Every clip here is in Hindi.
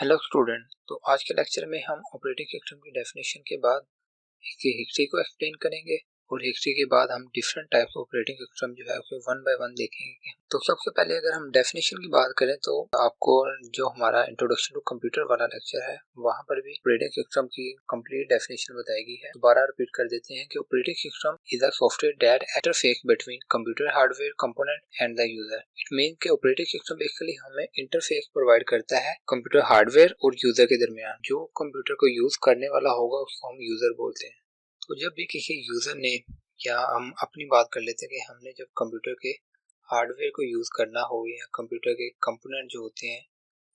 Hello student. तो आज के लेक्चर में हम ऑपरेटिंग सिस्टम की डेफिनेशन के बाद इसकी हिस्ट्री को एक्सप्लेन करेंगे और हिस्ट्री के बाद हम different types of operating system जो है उसे वन बाय वन देखेंगे। तो सबसे पहले अगर हम डेफिनेशन की बात करें तो आपको जो हमारा इंट्रोडक्शन टू कंप्यूटर वाला लेक्चर है वहां पर भी ऑपरेटिंग सिस्टम की कंप्लीट डेफिनेशन बताई गई है। दोबारा रिपीट कर देते हैं कि operating system is a software that interface between computer hardware component and the user. It mean कि ऑपरेटिंग सिस्टम बेसिकली हमें इंटरफेस प्रोवाइड करता है कंप्यूटर हार्डवेयर और यूजर के दरमियान। जो कंप्यूटर को यूज करने वाला होगा उसको हम यूजर बोलते हैं। तो जब भी किसी यूजर ने या हम अपनी बात कर लेते हैं कि हमने जब कंप्यूटर के हार्डवेयर को यूज करना हो या कंप्यूटर के कंपोनेंट जो होते हैं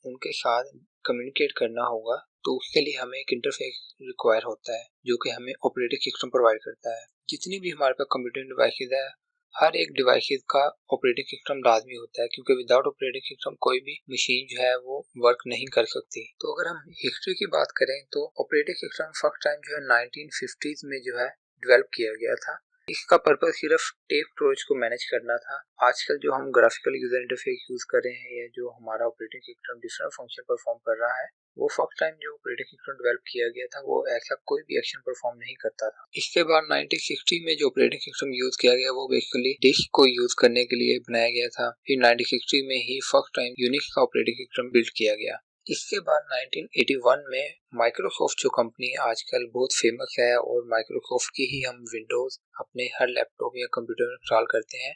उनके साथ कम्युनिकेट करना होगा तो उसके लिए हमें एक इंटरफेस रिक्वायर होता है जो कि हमें ऑपरेटिंग सिस्टम प्रोवाइड करता है। जितनी भी हमारे पास कंप्यूटिंग डिवाइसेस है हर एक डिवाइसेस का ऑपरेटिंग सिस्टम लाजमी होता है क्योंकि विदाउट ऑपरेटिंग सिस्टम कोई भी मशीन जो है वो वर्क नहीं कर सकती। तो अगर हम हिस्ट्री की बात करें तो ऑपरेटिंग सिस्टम फर्स्ट टाइम जो है 1950s में जो है डेवलप किया गया था। इसका पर्पज सिर्फ टेप स्टोरेज को मैनेज करना था। आजकल जो हम ग्राफिकल यूजर इंटरफेस यूज कर रहे हैं या जो हमारा operating system different function perform कर रहा है वो फर्स्ट टाइम जो ऑपरेटिंग सिस्टम डेवलप किया गया था वो ऐसा कोई भी एक्शन परफॉर्म नहीं करता था। इसके बाद 1960 में जो ऑपरेटिंग सिस्टम यूज किया गया वो बेसिकली डिस्क को यूज करने के लिए बनाया गया था। फिर 1960 में ही फर्स्ट टाइम यूनिक्स का ऑपरेटिंग सिस्टम बिल्ड किया गया। इसके बाद 1981 में माइक्रोसॉफ्ट जो कंपनी आजकल बहुत फेमस है और माइक्रोसॉफ्ट की ही हम विंडोज अपने हर लैपटॉप या कंप्यूटर में इंस्टॉल करते हैं।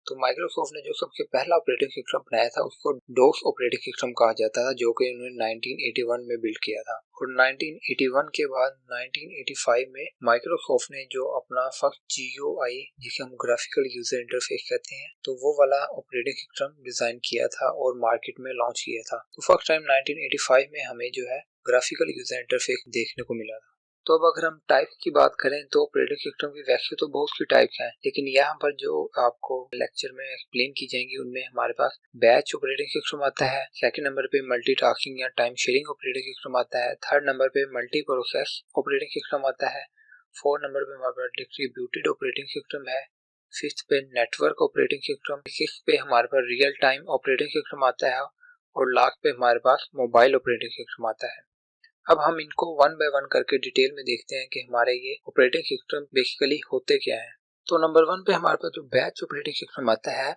तो माइक्रोसॉफ्ट ने जो सबसे पहला ऑपरेटिंग सिस्टम बनाया था उसको डोस ऑपरेटिंग सिस्टम कहा जाता था जो कि उन्होंने 1981 में बिल्ड किया था। और 1981 के बाद 1985 में माइक्रोसॉफ्ट ने जो अपना फर्स्ट GUI जिसे हम ग्राफिकल यूजर इंटरफेस कहते हैं तो वो वाला ऑपरेटिंग सिस्टम डिजाइन किया था और मार्केट में लॉन्च किया था। तो फर्स्ट टाइम 1985 में हमें जो है ग्राफिकल यूजर इंटरफेस देखने को मिला था। तो अब अगर हम टाइप की बात करें तो ऑपरेटिंग सिस्टम की वैसे तो बहुत सी टाइप्स हैं लेकिन यहाँ पर जो आपको लेक्चर में एक्सप्लेन की जाएंगी उनमें हमारे पास बैच ऑपरेटिंग सिस्टम आता है। सेकंड नंबर पे मल्टीटास्किंग या टाइम शेयरिंग ऑपरेटिंग सिस्टम आता है। थर्ड नंबर पे मल्टी प्रोसेस ऑपरेटिंग सिस्टम आता है। फोर्थ नंबर पे हमारे पास डिस्ट्रीब्यूटेड ऑपरेटिंग सिस्टम है। फिफ्थ पे नेटवर्क ऑपरेटिंग सिस्टम। सिक्स्थ पे हमारे पास रियल टाइम ऑपरेटिंग सिस्टम आता है और लास्ट पे हमारे पास मोबाइल ऑपरेटिंग सिस्टम आता है। अब हम इनको वन बाय वन करके डिटेल में देखते हैं कि हमारे ये ऑपरेटिंग सिस्टम बेसिकली होते क्या हैं। तो नंबर वन पे हमारे पास जो बैच ऑपरेटिंग सिस्टम आता है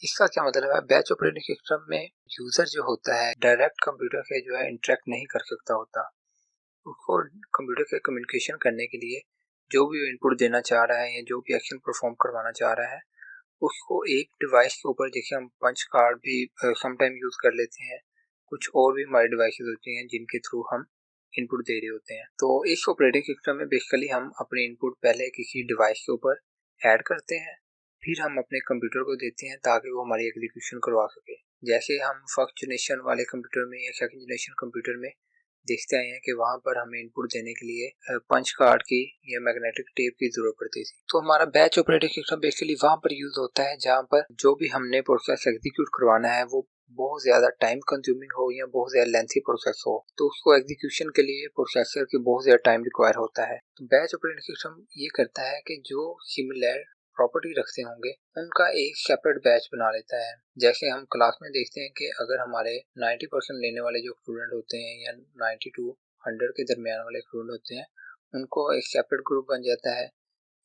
इसका क्या मतलब है। बैच ऑपरेटिंग सिस्टम में यूजर जो होता है डायरेक्ट कंप्यूटर से जो है इंटरेक्ट नहीं कर सकता होता। उसको कंप्यूटर से कम्युनिकेशन करने के लिए जो भी इनपुट देना चाह रहा है या जो भी एक्शन परफॉर्म करवाना चाह रहा है उसको एक डिवाइस के ऊपर, जैसे हम पंच कार्ड भी समटाइम यूज कर लेते हैं, कुछ और भी हमारे डिवाइसेस होती हैं जिनके थ्रू हम इनपुट दे रहे होते हैं। तो इस ऑपरेटिंग सिस्टम में बेसिकली हम अपने इनपुट पहले किसी डिवाइस के ऊपर ऐड करते हैं फिर हम अपने कंप्यूटर को देते हैं ताकि वो हमारी एग्जीक्यूशन करवा सके। जैसे हम फर्स्ट जनरेशन वाले कंप्यूटर में या सेकंड जनरेशन कंप्यूटर में देखते आए हैं कि वहां पर हमें इनपुट देने के लिए पंच कार्ड की या मैग्नेटिक टेप की जरूरत पड़ती थी। तो हमारा बैच ऑपरेटिंग सिस्टम बेसिकली वहां पर यूज होता है जहां पर जो भी हमने प्रोसेस एग्जीक्यूट करवाना है वो बहुत ज्यादा टाइम कंज्यूमिंग हो या बहुत ज्यादा लेंथी प्रोसेस हो तो उसको एग्जीक्यूशन के लिए प्रोसेसर की बहुत ज्यादा टाइम रिक्वायर होता है। तो बैच ऑपरेटिंग सिस्टम ये करता है कि जो सिमिलर प्रॉपर्टी रखते होंगे उनका एक सेपरेट बैच बना लेता है। जैसे हम क्लास में देखते हैं कि अगर हमारे 90% लेने वाले जो स्टूडेंट होते हैं या 90 to 100 के दरमियान वाले स्टूडेंट होते हैं उनको एक सेपरेट ग्रुप बन जाता है।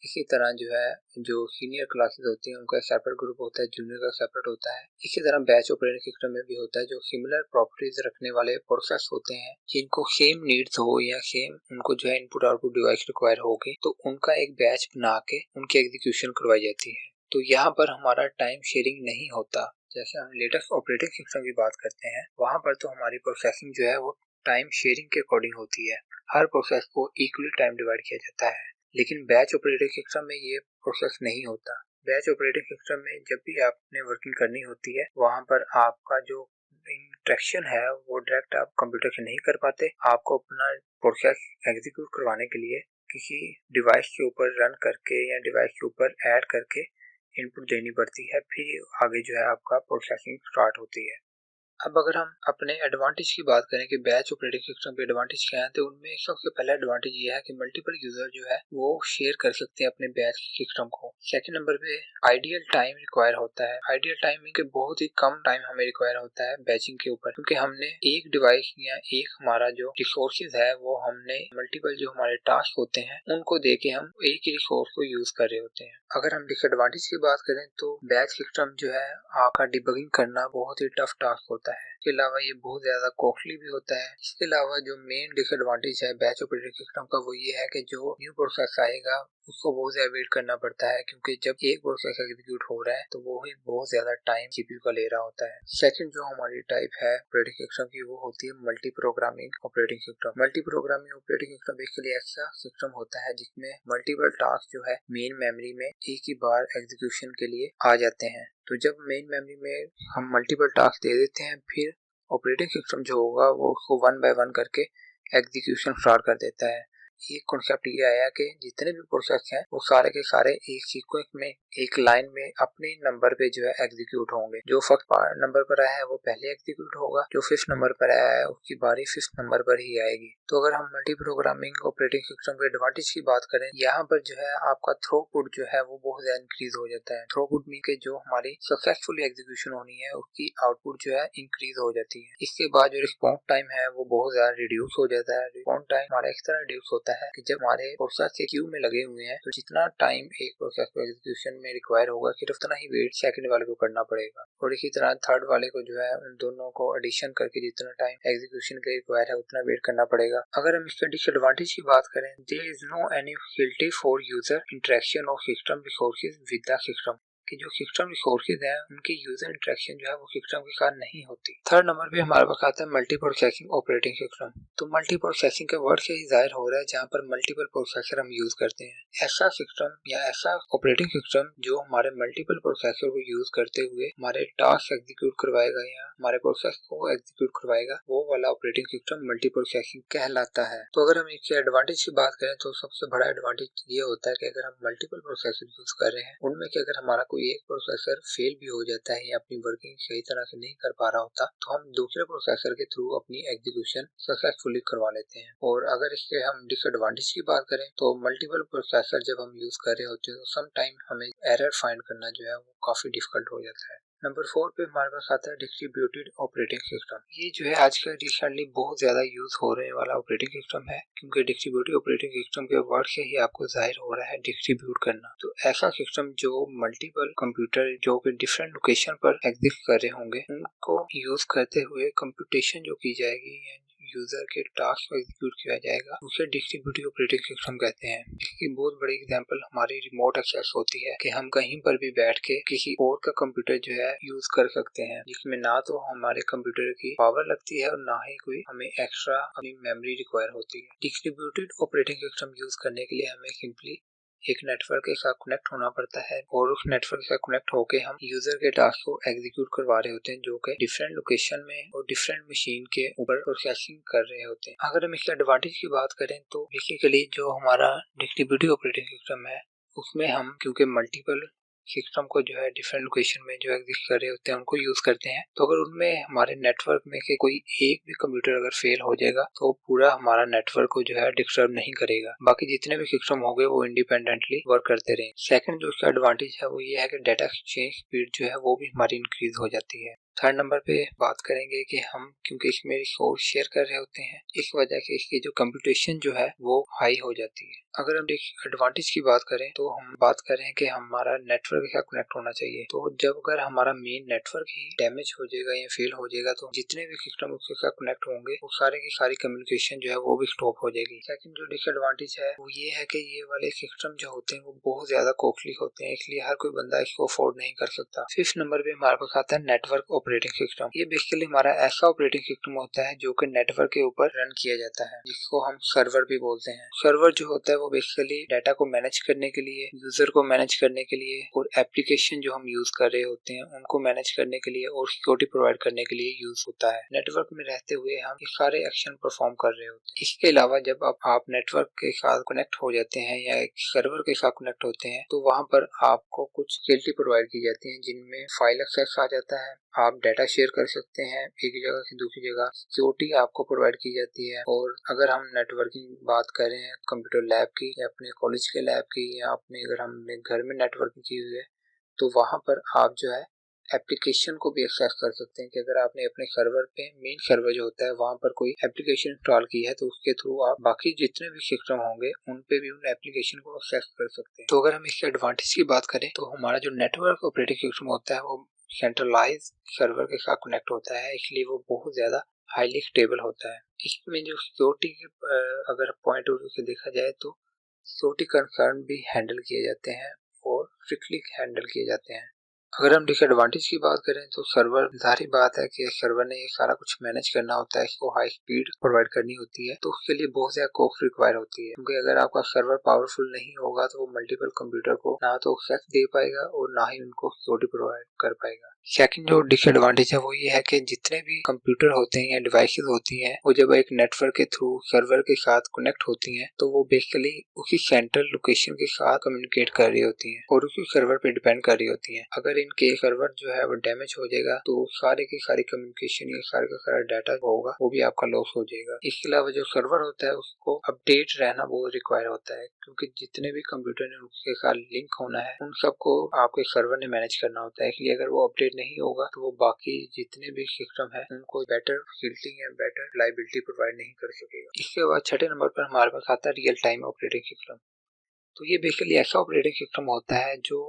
इसी तरह जो है जो सीनियर क्लासेस होती हैं उनका सेपरेट ग्रुप होता है, जूनियर का सेपरेट होता है। इसी तरह बैच ऑपरेटिंग सिस्टम में भी होता है जो सिमिलर प्रॉपर्टीज रखने वाले प्रोसेस होते हैं जिनको सेम नीड्स हो या सेम उनको जो है इनपुट आउटपुट डिवाइस रिक्वायर होगी तो उनका एक बैच बना के उनकी एग्जीक्यूशन करवाई जाती है। तो यहाँ पर हमारा टाइम शेयरिंग नहीं होता। जैसे हम लेटेस्ट ऑपरेटिंग सिस्टम की बात करते हैं वहां पर तो हमारी प्रोसेसिंग जो है वो टाइम शेयरिंग के अकॉर्डिंग होती है। हर प्रोसेस को इक्वली टाइम डिवाइड किया जाता है। लेकिन बैच ऑपरेटिंग सिस्टम में ये प्रोसेस नहीं होता। बैच ऑपरेटिंग सिस्टम में जब भी आपने वर्किंग करनी होती है वहां पर आपका जो इंस्ट्रक्शन है वो डायरेक्ट आप कंप्यूटर से नहीं कर पाते। आपको अपना प्रोसेस एग्जीक्यूट करवाने के लिए किसी डिवाइस के ऊपर रन करके या डिवाइस के ऊपर ऐड करके इनपुट देनी पड़ती है फिर आगे जो है आपका प्रोसेसिंग स्टार्ट होती है। अब अगर हम अपने एडवांटेज की बात करें कि बैच ऑपरेटिंग सिस्टम के एडवांटेज क्या है, तो उनमें सबसे पहला एडवांटेज ये है कि मल्टीपल यूजर जो है वो शेयर कर सकते हैं अपने बैच सिस्टम को। सेकंड नंबर पे आइडियल टाइम रिक्वायर होता है। आइडियल टाइमिंग के बहुत ही कम टाइम हमें रिक्वायर होता है बैचिंग के ऊपर, क्योंकि हमने एक डिवाइस या एक हमारा जो रिसोर्सेज है वो हमने मल्टीपल जो हमारे टास्क होते हैं उनको दे के हम एक ही रिसोर्स को यूज कर रहे होते हैं। अगर हम डिसएडवांटेज की बात करें तो बैच सिस्टम जो है आपका डिबगिंग करना बहुत ही टफ टास्क होता है। इसके अलावा ये बहुत ज्यादा कॉस्टली भी होता है। इसके अलावा जो मेन डिसएडवांटेज है बैच ऑपरेटिंग सिस्टम का वो ये है कि जो न्यू प्रोसेस आएगा उसको बहुत ज्यादा वेट करना पड़ता है, क्योंकि जब एक प्रोसेस एग्जीक्यूट हो रहा है तो वो ही बहुत ज्यादा टाइम सीपीयू का ले रहा होता है। सेकंड जो हमारी टाइप है ऑपरेटिंग सिस्टम की वो होती है multi programming operating system. Multi programming operating system basically ऐसा सिस्टम होता है जिसमें मल्टीपल टास्क जो है मेन मेमोरी में एक ही बार एग्जीक्यूशन के लिए आ जाते हैं। तो जब मेन मेमोरी में हम मल्टीपल टास्क दे देते हैं, फिर ऑपरेटिंग सिस्टम जो होगा वो उसको वन बाय वन करके एग्जीक्यूशन स्टार्ट कर देता है। एक कॉन्सेप्ट ये आया कि जितने भी प्रोसेस हैं वो सारे के सारे एक सीक्वेंस में एक लाइन में अपने नंबर पे जो है एग्जीक्यूट होंगे। जो फर्स्ट नंबर पर आया है वो पहले एग्जीक्यूट होगा, जो फिफ्थ नंबर पर आया है उसकी बारी फिफ्थ नंबर पर ही आएगी। तो अगर हम मल्टी प्रोग्रामिंग ऑपरेटिंग सिस्टम के एडवांटेज की बात करें, यहाँ पर जो है आपका थ्रूपुट जो है वो बहुत ज्यादा इंक्रीज हो जाता है। थ्रूपुट मीन के जो हमारी सक्सेसफुल एग्जीक्यूशन होनी है उसकी आउटपुट जो है इंक्रीज हो जाती है। इसके बाद जो रिस्पॉन्स टाइम है वो बहुत ज्यादा रिड्यूस हो जाता है। रिस्पॉन्स टाइम हमारा इस तरह रिड्यूस होता है कि जब हमारे प्रोसेस के क्यू में लगे हुए हैं तो जितना टाइम एक प्रोसेस को एग्जीक्यूशन में रिक्वायर होगा सिर्फ उतना ही वेट सेकंड वाले को करना पड़ेगा, और इसी तरह थर्ड वाले को जो है उन दोनों को एडिशन करके जितना टाइम एग्जीक्यूशन के रिक्वायर है उतना वेट करना पड़ेगा। अगर हम इसके डिसएडवांटेज की बात करें, there is no any facility for user interaction of system resources with the system, कि जो सिस्टम रिसोर्सेज हैं उनकी यूजर इंटरेक्शन जो है वो सिस्टम के साथ नहीं होती। थर्ड नंबर पे हमारे पास आता है मल्टी प्रोसेसिंग ऑपरेटिंग सिस्टम। तो मल्टी प्रोसेसिंग के वर्ड से ही जाहिर हो रहा है जहाँ पर मल्टीपल प्रोसेसर हम यूज करते हैं। ऐसा सिस्टम या ऐसा ऑपरेटिंग सिस्टम जो हमारे मल्टीपल प्रोसेसर को यूज करते हुए हमारे टास्क एग्जीक्यूट करवाएगा या हमारे प्रोसेस को एग्जीक्यूट करवाएगा, वो वाला ऑपरेटिंग सिस्टम मल्टी प्रोसेसिंग कहलाता है। तो अगर हम इसके एडवांटेज की बात करें तो सबसे बड़ा एडवांटेज ये होता है कि अगर हम मल्टीपल प्रोसेसर यूज कर रहे हैं उनमें कि अगर हमारा एक प्रोसेसर फेल भी हो जाता है या अपनी वर्किंग सही तरह से नहीं कर पा रहा होता तो हम दूसरे प्रोसेसर के थ्रू अपनी एग्जीक्यूशन सक्सेसफुली करवा लेते हैं। और अगर इसके हम डिसएडवांटेज की बात करें तो मल्टीपल प्रोसेसर जब हम यूज कर रहे होते हैं तो सम टाइम हमें एरर फाइंड करना जो है वो काफी डिफिकल्ट हो जाता है। नंबर 4 पे हमारे पास आता है डिस्ट्रीब्यूटेड ऑपरेटिंग सिस्टम। ये जो है आजकल रिसेंटली बहुत ज्यादा यूज हो रहे वाला ऑपरेटिंग सिस्टम है, क्योंकि डिस्ट्रीब्यूटेड ऑपरेटिंग सिस्टम के वर्ड से ही आपको जाहिर हो रहा है डिस्ट्रीब्यूट करना। तो ऐसा सिस्टम जो मल्टीपल कंप्यूटर जो कि डिफरेंट लोकेशन पर एग्जिस्ट कर रहे होंगे उनको यूज करते हुए कंप्यूटेशन जो की जाएगी यूजर के टास्क को एग्जीक्यूट किया जाएगा, उसे डिस्ट्रीब्यूटेड ऑपरेटिंग सिस्टम कहते हैं। इसकी बहुत बड़ी एग्जांपल हमारी रिमोट एक्सेस होती है कि हम कहीं पर भी बैठ के किसी और का कंप्यूटर जो है यूज कर सकते हैं, जिसमें ना तो हमारे कंप्यूटर की पावर लगती है और ना ही कोई हमें एक्स्ट्रा अपनी मेमोरी रिक्वायर होती है। डिस्ट्रीब्यूटेड ऑपरेटिंग सिस्टम यूज करने के लिए हमें सिंपली एक नेटवर्क के साथ कनेक्ट होना पड़ता है और उस नेटवर्क से कनेक्ट होके हम यूजर के टास्क को एग्जीक्यूट करवा रहे होते हैं जो कि डिफरेंट लोकेशन में और डिफरेंट मशीन के ऊपर प्रोसेसिंग कर रहे होते हैं। अगर हम इसके एडवांटेज की बात करें तो बेसिकली जो हमारा डिस्ट्रीब्यूटेड ऑपरेटिंग सिस्टम है उसमें हम क्योंकि मल्टीपल सिस्टम को जो है डिफरेंट लोकेशन में जो एग्जिस्ट कर रहे होते हैं उनको यूज करते हैं, तो अगर उनमें हमारे नेटवर्क में के कोई एक भी कंप्यूटर अगर फेल हो जाएगा तो पूरा हमारा नेटवर्क को जो है डिस्टर्ब नहीं करेगा, बाकी जितने भी सिस्टम हो गए वो इंडिपेंडेंटली वर्क करते रहेंगे। सेकंड जो उसका एडवांटेज है वो ये है कि डाटा एक्सचेंज स्पीड जो है वो भी हमारी इंक्रीज हो जाती है। थर्ड नंबर पे बात करेंगे कि हम क्योंकि इसमें रिसोर्स शेयर कर रहे होते हैं इस वजह से इसकी जो कंप्यूटेशन जो है वो हाई हो जाती है। अगर हम एडवांटेज की बात करें तो हम बात करें कि हमारा नेटवर्क के साथ कनेक्ट होना चाहिए, तो जब अगर हमारा मेन नेटवर्क ही डैमेज हो जाएगा या फेल हो जाएगा तो जितने भी सिस्टम उसके साथ कनेक्ट होंगे वो सारे की सारी कम्युनिकेशन जो है वो भी स्टॉप हो जाएगी। सेकंड जो डिसएडवांटेज है वो ये है कि ये वाले सिस्टम जो होते हैं वो बहुत ज्यादा कॉस्टली होते हैं, इसलिए हर कोई बंदा इसको अफोर्ड नहीं कर सकता। फिफ्थ नंबर पे हमारे पास आता है नेटवर्क ऑपरेटिंग सिस्टम। ये बेसिकली हमारा ऐसा ऑपरेटिंग सिस्टम होता है जो कि नेटवर्क के ऊपर रन किया जाता है, जिसको हम सर्वर भी बोलते हैं। सर्वर जो होता है वो बेसिकली डाटा को मैनेज करने के लिए, यूजर को मैनेज करने के लिए और एप्लीकेशन जो हम यूज कर रहे होते हैं उनको मैनेज करने के लिए और सिक्योरिटी प्रोवाइड करने के लिए यूज होता है। नेटवर्क में रहते हुए हम ये सारे एक्शन परफॉर्म कर रहे होते हैं। इसके अलावा जब आप नेटवर्क के साथ कनेक्ट हो जाते हैं या एक सर्वर के साथ कनेक्ट होते हैं तो वहां पर आपको कुछ फैसिलिटी प्रोवाइड की जाती है जिनमें फाइल एक्सेस आ जाता है, आप आप डाटा शेयर कर सकते हैं एक जगह से दूसरी जगह। सिक्योरिटी आपको प्रोवाइड की जाती है। और अगर हम नेटवर्किंग बात करें कंप्यूटर लैब की या अपने कॉलेज के लैब की या अपने अगर हमने घर में नेटवर्किंग की हुई है तो वहाँ पर आप जो है एप्लीकेशन को भी एक्सेस कर सकते हैं कि अगर आपने अपने सर्वर पे मेन सर्वर जो होता है वहाँ पर कोई एप्लीकेशन इंस्टॉल की है तो उसके थ्रू आप बाकी जितने भी सिस्टम होंगे उन पे भी उन एप्लीकेशन को एक्सेस कर सकते हैं। तो अगर हम इसके एडवांटेज की बात करें तो हमारा जो नेटवर्क ऑपरेटिंग सिस्टम होता है वो सेंट्रलाइज सर्वर के साथ कनेक्ट होता है, इसलिए वो बहुत ज्यादा हाईली स्टेबल होता है। इसमें जो सिक्योरिटी के अगर पॉइंट ऑफ व्यू से देखा जाए तो सिक्योरिटी कंसर्न भी हैंडल किए जाते हैं और स्ट्रिक्टली हैंडल किए जाते हैं। अगर हम डिसएडवांटेज की बात करें तो सर्वर, जाहिर बात है कि सर्वर ने ये सारा कुछ मैनेज करना होता है, इसको हाई स्पीड प्रोवाइड करनी होती है तो उसके लिए बहुत ज्यादा कॉस्ट रिक्वायर होती है, क्योंकि अगर आपका सर्वर पावरफुल नहीं होगा तो वो मल्टीपल कंप्यूटर को ना तो एक्सेस दे पाएगा और ना ही उनको सिक्योरिटी प्रोवाइड कर पाएगा। सेकंड जो डिसएडवांटेज है वो ये है कि जितने भी कंप्यूटर होते हैं या डिवाइसेस होती हैं वो जब एक नेटवर्क के थ्रू सर्वर के साथ कनेक्ट होती हैं तो वो बेसिकली उसी सेंट्रल लोकेशन के साथ कम्युनिकेट कर रही होती हैं और उसी सर्वर पे डिपेंड कर रही होती हैं। अगर इनके सर्वर जो है वो डैमेज हो जाएगा तो सारे की सारी कम्युनिकेशन या सारे का सारा डाटा होगा वो भी आपका लॉस हो जाएगा। इसके अलावा जो सर्वर होता है उसको अपडेट रहना बहुत रिक्वायर होता है, क्योंकि जितने भी कंप्यूटर ने उसके साथ लिंक होना है उन सबको आपके सर्वर ने मैनेज करना होता है, इसलिए अगर वो अपडेट नहीं होगा तो वो बाकी जितने भी सिस्टम है उनको बेटर फैसिलिटी या बेटर रिलायबिलिटी प्रोवाइड नहीं कर सकेगा। इसके बाद छठे नंबर पर हमारे पास आता है रियल टाइम ऑपरेटिंग सिस्टम। तो ये बेसिकली ऐसा ऑपरेटिंग सिस्टम होता है जो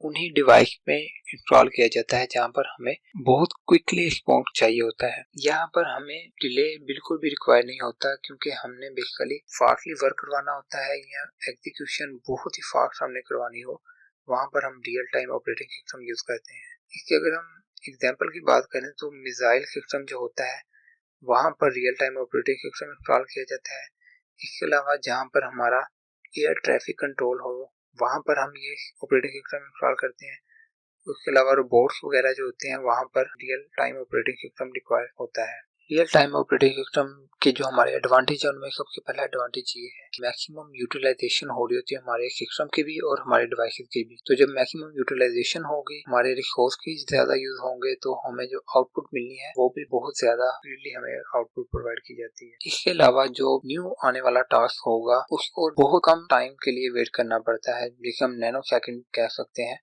उन्हीं डिवाइस में इंस्टॉल किया जाता है जहाँ पर हमें बहुत क्विकली रिस्पॉन्स चाहिए होता है। यहाँ पर हमें डिले बिल्कुल भी रिक्वायर नहीं होता, क्योंकि हमने बेसिकली फास्टली वर्क करवाना होता है या एग्जीक्यूशन बहुत ही फास्ट हमने करवानी हो, वहाँ पर हम real time operating system use करते हैं। इसके अगर हम एग्जाम्पल की बात करें तो मिसाइल सिस्टम जो होता है वहाँ पर real time operating system install किया जाता है। इसके अलावा जहाँ पर हमारा एयर ट्रैफिक कंट्रोल हो वहाँ पर हम ये ऑपरेटिंग सिस्टम इंस्टॉल करते हैं। उसके अलावा रोबोट्स वगैरह जो होते हैं वहाँ पर real time operating system require होता है। रियल टाइम ऑपरेटिंग सिस्टम के जो हमारे एडवांटेज है उनमें सबसे पहला एडवांटेज ये है कि मैक्सिमम यूटिलाइजेशन हो रही होती है हमारे सिस्टम की भी और हमारे डिवाइसेस की भी। तो जब मैक्सिमम यूटिलाइजेशन होगी, हमारे रिसोर्स की ज्यादा यूज होंगे तो हमें जो आउटपुट मिलनी है वो भी बहुत ज्यादा स्पीडली हमें आउटपुट प्रोवाइड की जाती है। इसके अलावा जो न्यू आने वाला टास्क होगा उसको बहुत कम टाइम के लिए वेट करना पड़ता है, जिसे हम नैनो सेकंड कह सकते हैं,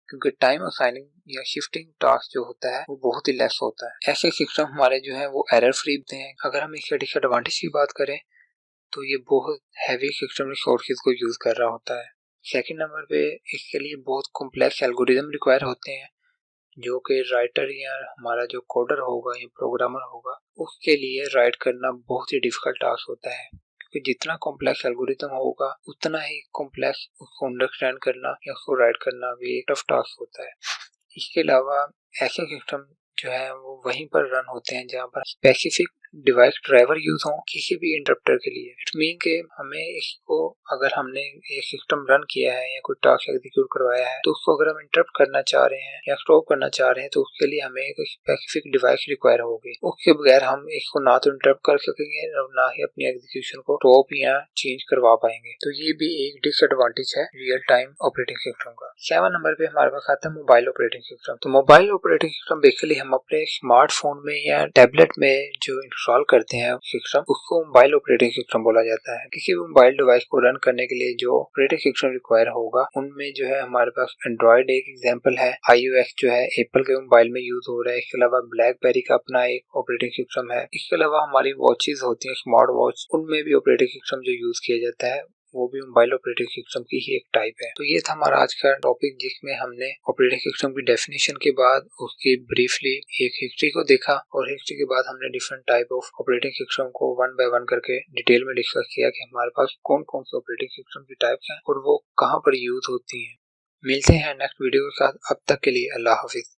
क्योंकि टाइम असाइनिंग या शिफ्टिंग टास्क जो होता है वो बहुत ही लेस होता है। ऐसे सिस्टम हमारे जो है वो एरर फ्री होते हैं। अगर हम इसके डिसएडवांटेज की बात करें तो ये बहुत हैवी सिस्टम रिसोर्सेज को यूज कर रहा होता है। सेकंड नंबर पे इसके लिए बहुत कॉम्प्लेक्स एल्गोरिदम रिक्वायर होते हैं, जो कि राइटर या हमारा जो कोडर होगा या प्रोग्रामर होगा उसके लिए राइट करना बहुत ही डिफिकल्ट टास्क होता है, क्योंकि जितना कॉम्प्लेक्स एल्गोरिथम होगा उतना ही कॉम्प्लेक्स उसको अंडरस्टैंड करना या उसको राइट करना भी एक टफ टास्क होता है। इसके अलावा ऐसे सिस्टम जो है वो वहीं पर रन होते हैं जहाँ पर स्पेसिफिक डिवाइस ड्राइवर यूज हो किसी भी इंटरप्टर के लिए। इट मीन के हमें इसको अगर हमने एक सिस्टम रन किया है या कोई टास्क एग्जीक्यूट करवाया है तो उसको अगर हम इंटरप्ट करना चाह रहे हैं या स्टॉप करना चाह रहे हैं तो उसके लिए हमें एक स्पेसिफिक डिवाइस रिक्वायर होगी। उसके बगैर हम इसको ना तो इंटरप्ट कर सकेंगे और ना ही अपनी एग्जीक्यूशन को स्टॉप या चेंज करवा पाएंगे। तो ये भी एक डिसएडवांटेज है रियल टाइम ऑपरेटिंग सिस्टम का। 7 नंबर पे हमारे पास आता है मोबाइल ऑपरेटिंग सिस्टम। तो मोबाइल ऑपरेटिंग सिस्टम बेसिकली हम अपने स्मार्टफोन में या टैबलेट में जो इंस्टॉल करते हैं सिस्टम उसको मोबाइल ऑपरेटिंग सिस्टम बोला जाता है। किसी भी मोबाइल डिवाइस को रन करने के लिए जो ऑपरेटिंग सिस्टम रिक्वायर होगा उनमें जो है हमारे पास एंड्रॉइड एक एग्जांपल है, iOS जो है एप्पल के मोबाइल में यूज हो रहा है। इसके अलावा ब्लैकबेरी का अपना एक ऑपरेटिंग सिस्टम है। इसके अलावा हमारी वॉचेस होती हैं स्मार्ट वॉच, उनमें भी ऑपरेटिंग सिस्टम जो यूज किया जाता है वो भी मोबाइल ऑपरेटिंग सिस्टम की ही एक टाइप है। तो ये था हमारा आज का टॉपिक, जिसमें हमने ऑपरेटिंग सिस्टम की डेफिनेशन के बाद उसकी ब्रीफली एक हिस्ट्री को देखा और हिस्ट्री के बाद हमने different type of operating system को वन बाय वन करके डिटेल में डिस्कस किया कि हमारे पास कौन कौन से ऑपरेटिंग सिस्टम की टाइप्स हैं और वो कहाँ पर यूज होती हैं। मिलते हैं नेक्स्ट वीडियो के साथ, अब तक के लिए अल्लाह हाफिज।